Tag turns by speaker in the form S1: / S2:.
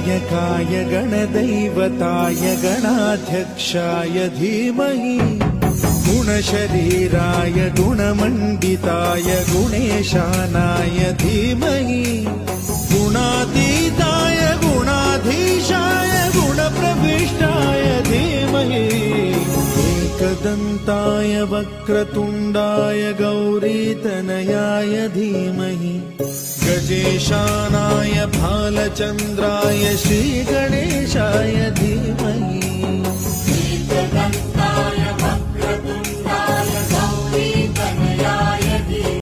S1: गणनायकाय गणदैवताय गणाध्यक्षाय धीमहि गुणशरीराय गुणमण्डिताय गुणेशानाय धीमहि गुणातीताय गुणाधीशाय गुणप्रविष्टाय धीमहि एकदन्ताय वक्रतुण्डाय गौरीतनयाय धीमहि गजेशानाय भालचन्द्राय श्रीगणेशाय धीमहि